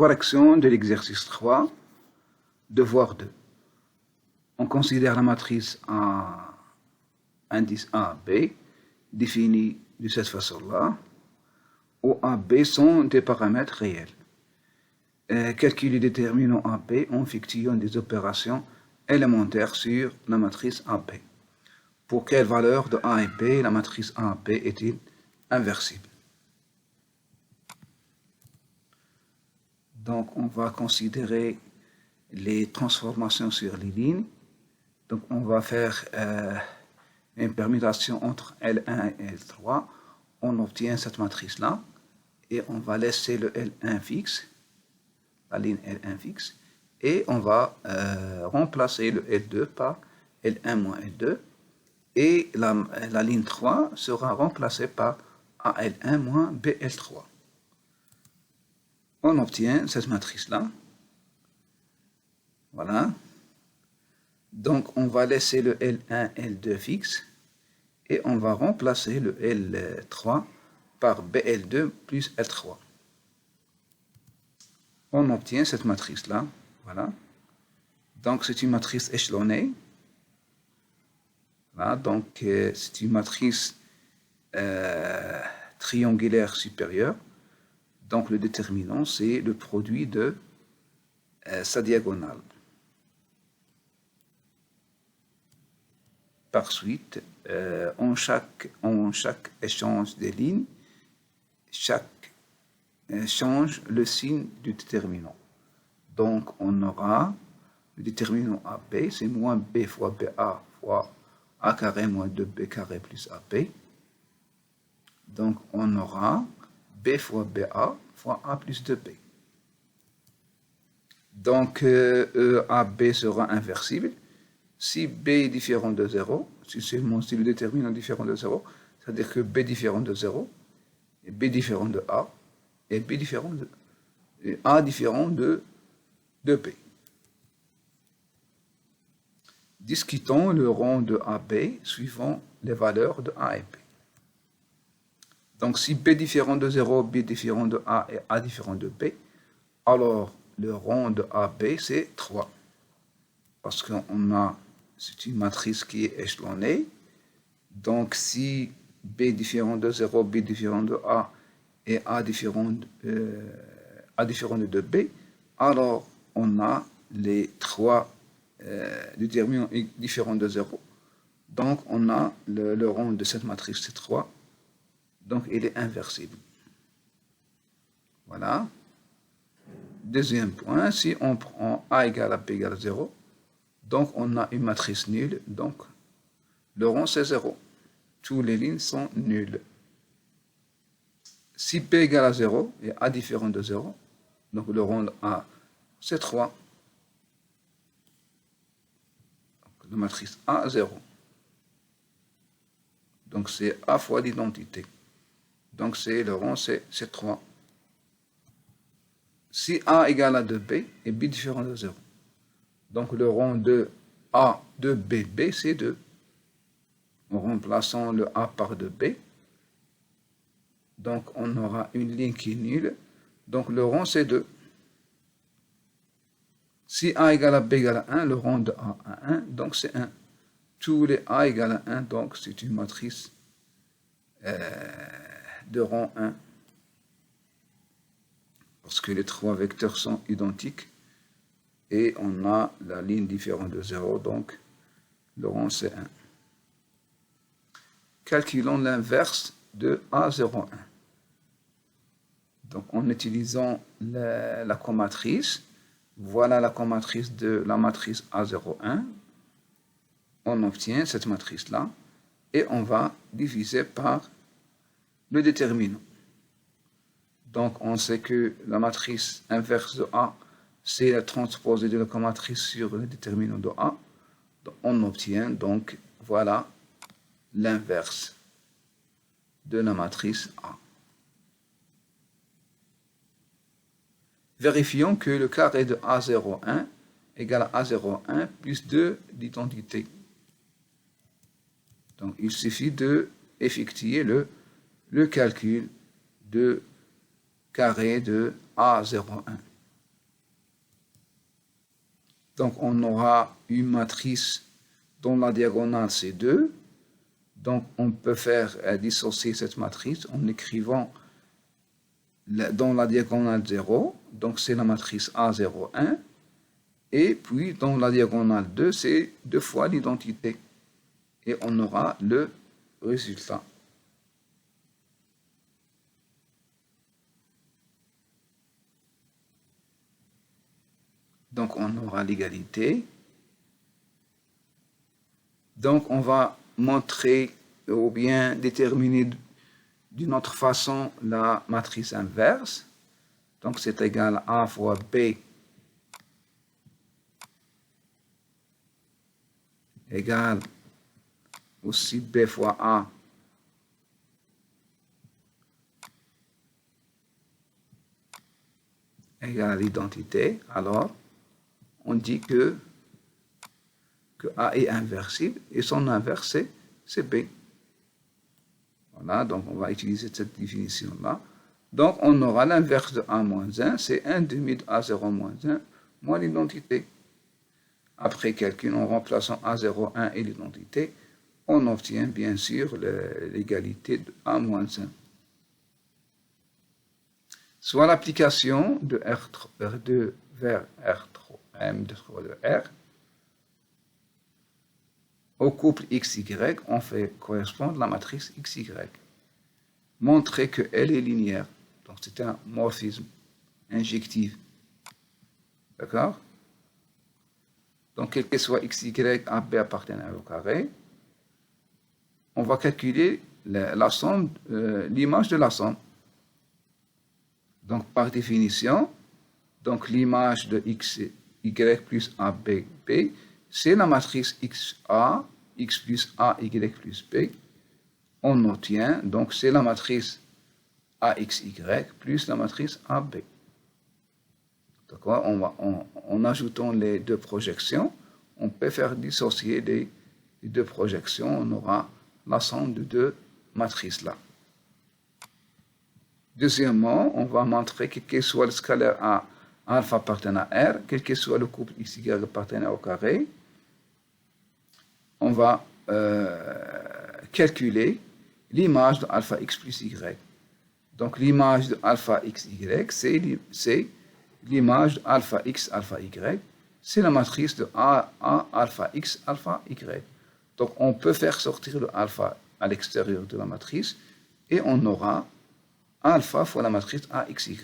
Correction de l'exercice 3, devoir 2. On considère la matrice A, indice A, B, définie de cette façon-là, où A, B sont des paramètres réels. Calculer les déterminants AB en effectuant des opérations élémentaires sur la matrice AB. Pour quelle valeur de A et B la matrice A et B est-il inversible? Donc, on va considérer les transformations sur les lignes. Donc, on va faire une permutation entre L1 et L3. On obtient cette matrice-là et on va laisser le L1 fixe, la ligne L1 fixe, et on va remplacer le L2 par L1 moins L2, et la ligne 3 sera remplacée par AL1 moins BL3. On obtient cette matrice-là. Voilà. Donc, on va laisser le L1, L2 fixe, et on va remplacer le L3 par BL2 plus L3. On obtient cette matrice-là. Voilà. Donc, c'est une matrice échelonnée. Voilà. Donc, c'est une matrice triangulaire supérieure. Donc, le déterminant, c'est le produit de sa diagonale. Par suite, en chaque échange des lignes, chaque change le signe du déterminant. Donc, on aura le déterminant AB, c'est moins B fois BA fois A carré moins 2B carré plus AB. Donc, on aura B fois BA fois A plus 2B. Donc, AB sera inversible. Si B est différent de 0, si le déterminant est différent de 0, c'est-à-dire que B est différent de 0, et B différent de A, et B différent de et A différent de B. Discutons le rang de AB suivant les valeurs de A et B. Donc, si B différent de 0, B différent de A et A différent de B, alors le rang de AB, c'est 3. Parce qu'on a, c'est une matrice qui est échelonnée. Donc, si B différent de 0, B différent de A et A différent de B, alors on a les 3 déterminants différents de 0. Donc, on a le rang de cette matrice, c'est 3. Donc, il est inversible. Voilà. Deuxième point, si on prend A égale à B égale à 0, donc on a une matrice nulle, donc le rang c'est 0. Toutes les lignes sont nulles. Si B égale à 0 et A différent de 0, donc le rang A c'est 3. Donc, la matrice A 0. Donc c'est A fois l'identité. Donc le rang c'est 3. Si A égale à 2B et B différent de 0. Donc le rang de A de B, c'est 2. En remplaçant le A par 2B. Donc on aura une ligne qui est nulle. Donc le rang c'est 2. Si A égale à B égale à 1, le rang de A à 1, donc c'est 1. Tous les A égale à 1, donc c'est une matrice de rang 1. Parce que les 3 vecteurs sont identiques. Et on a la ligne différente de 0, donc le rang c'est 1. Calculons l'inverse de A01. Donc en utilisant la comatrice, voilà la comatrice de la matrice A01. On obtient cette matrice-là et on va diviser par le déterminant. Donc on sait que la matrice inverse de A, c'est la transposée de la comatrice sur le déterminant de A. Donc, on obtient donc, voilà, l'inverse de la matrice A. Vérifions que le carré de A01 égale à A01 plus 2 d'identité. Donc, il suffit de effectuer le calcul de carré de A01. Donc, on aura une matrice dont la diagonale c'est 2. Donc, on peut faire dissocier cette matrice en écrivant dans la diagonale 0. Donc, c'est la matrice A0, 1. Et puis, dans la diagonale 2, c'est 2 fois l'identité. Et on aura le résultat. Donc, on aura l'égalité. Donc, on va montrer ou bien déterminer d'une autre façon la matrice inverse. Donc, c'est égal à A fois B égale aussi B fois A égale à l'identité. Alors, on dit que A est inversible et son inverse, c'est B. Voilà, donc on va utiliser cette définition-là. Donc, on aura l'inverse de A moins 1, c'est 1 demi de A0 moins 1, moins l'identité. Après calcul, en remplaçant A0, 1 et l'identité, on obtient bien sûr l'égalité de A moins 1. Soit l'application de R2 vers M3 de R, au couple XY, on fait correspondre la matrice XY. Montrer qu'elle est linéaire. Donc, c'est un morphisme injectif. D'accord? Donc, quel que soit XY, AB appartient à R au carré, on va calculer la somme, l'image de la somme. Donc, par définition, donc l'image de XY plus AB, B, c'est la matrice XA, X plus A, Y plus B. On obtient, donc c'est la matrice AXY plus la matrice AB. D'accord? En ajoutant les deux projections, on peut faire dissocier les deux projections. On aura la somme de deux matrices-là. Deuxièmement, on va montrer que quel que soit le scalaire A, alpha appartenant à R, quel que soit le couple XY appartenant au carré, on va calculer l'image de alpha x plus y. Donc l'image de alpha xy, c'est l'image de alpha x alpha y, c'est la matrice de A alpha x alpha y. Donc on peut faire sortir le alpha à l'extérieur de la matrice et on aura alpha fois la matrice AXY.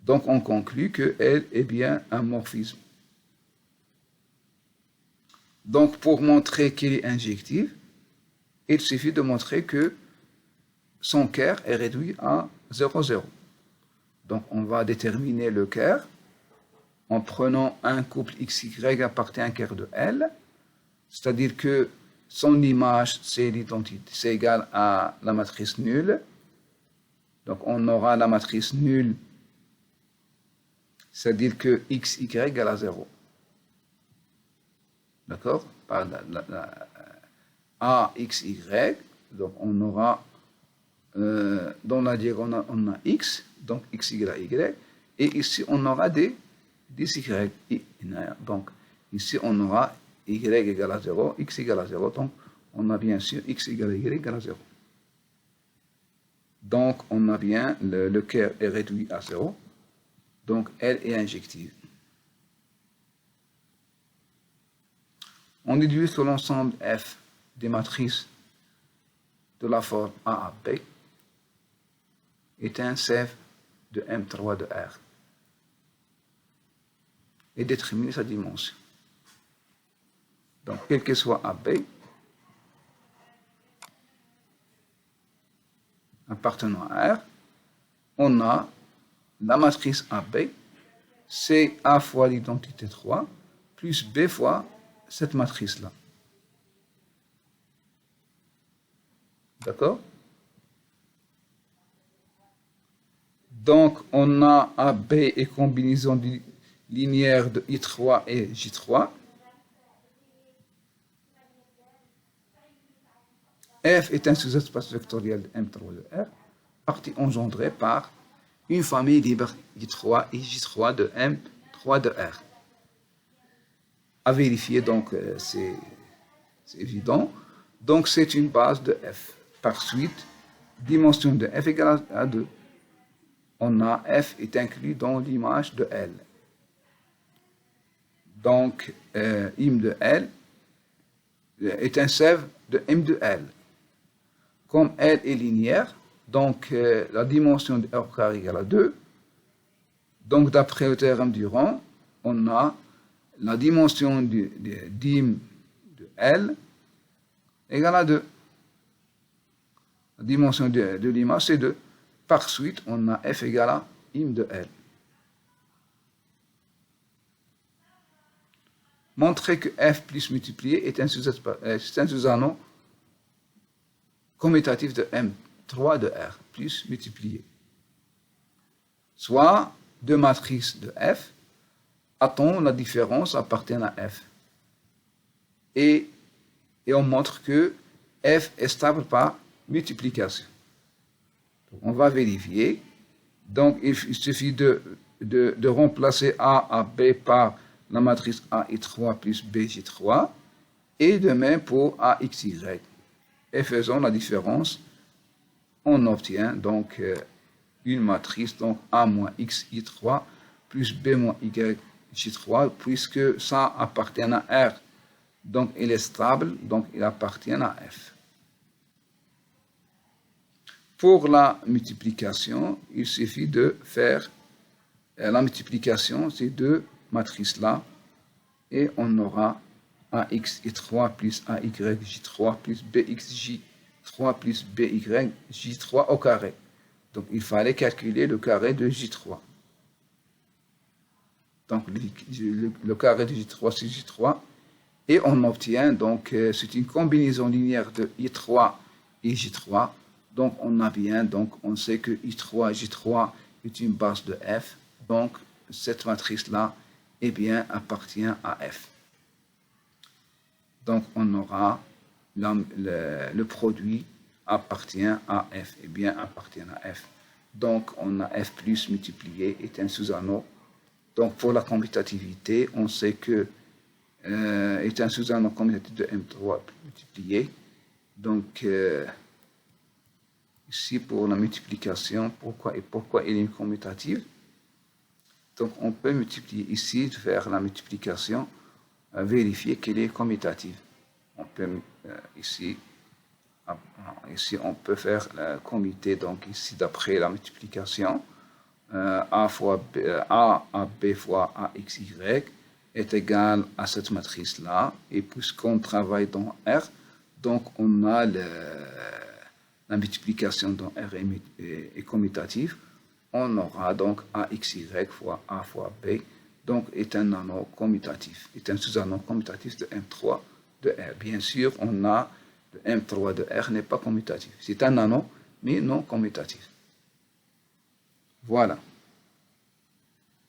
Donc on conclut qu'elle est bien un morphisme. Donc pour montrer qu'elle est injective, il suffit de montrer que son kerr est réduit à 0, 0. Donc on va déterminer le kerr en prenant un couple XY appartient à un kerr de L, c'est-à-dire que son image, c'est l'identité, c'est égal à la matrice nulle. Donc on aura la matrice nulle, c'est-à-dire que XY égale à 0. D'accord? Par AXY, donc on aura dans la diagonale on a X, donc X égale à Y, et ici on aura des Y. Donc ici on aura Y égale à 0, X égale à 0, donc on a bien sûr X égale à Y égale à 0. Donc on a bien le kerr est réduit à 0, donc elle est injective. On déduit que l'ensemble F des matrices de la forme A à B est un CF de M3 de R et déterminer sa dimension. Donc, quel que soit AB, appartenant à R, on a la matrice AB, c'est A fois l'identité 3, plus B fois cette matrice-là. D'accord? Donc, on a AB et combinaison linéaire de I3 et J3. F est un sous-espace vectoriel de M3 de R, partie engendrée par une famille libre I3 et J3 de M3 de R. à vérifier, donc c'est évident. Donc c'est une base de f. Par suite, dimension de f égale à 2. On a f est inclus dans l'image de L. Donc im de L est un sève de m de L. Comme L est linéaire, donc la dimension de R au carré égale à 2. Donc d'après le théorème du rang, on a la dimension d'im de L égale à 2. La dimension de l'image, c'est 2. Par suite, on a f égale à im de L. Montrer que f plus multiplié est un sous-anneau commutatif de M3 de R plus multiplié. Soit deux matrices de f, a-t-on la différence appartient à f. Et on montre que f est stable par multiplication. Donc, on va vérifier. Donc, il suffit de remplacer A à B par la matrice AI3 plus BJ3, et de même pour AXY. Et faisons la différence, on obtient donc une matrice, donc A moins XI3 plus B moins YJ3, puisque ça appartient à R. Donc, il est stable, donc il appartient à F. Pour la multiplication, il suffit de faire la multiplication, ces deux matrices-là, et on aura AXI3 plus AYJ3 plus BXJ3 plus BYJ3 au carré. Donc, il fallait calculer le carré de J3. Donc, le carré de J3, c'est J3. Et on obtient, donc, c'est une combinaison linéaire de I3 et J3. Donc, on a bien, donc, on sait que I3 et J3 est une base de F. Donc, cette matrice-là, eh bien, appartient à F. Donc, on aura le produit appartient à F. Eh bien, appartient à F. Donc, on a F plus multiplié est un sous-anneau. Donc, pour la commutativité, on sait que est un sous-anneau commutatif de M3 multiplié. Donc, ici, pour la multiplication, pourquoi il est commutatif? Donc, on peut multiplier ici, faire la multiplication, vérifier qu'elle est commutative. On peut ici, on peut faire commiter, donc ici, d'après la multiplication, A à B fois AXY est égal à cette matrice-là. Et puisqu'on travaille dans R, donc on a la multiplication dans R est commutative. On aura donc AXY fois A fois B, donc est un anneau commutatif, est un sous-anneau commutatif de M3 de R. Bien sûr, on a le M3 de R n'est pas commutatif. C'est un anneau, mais non commutatif. Voilà.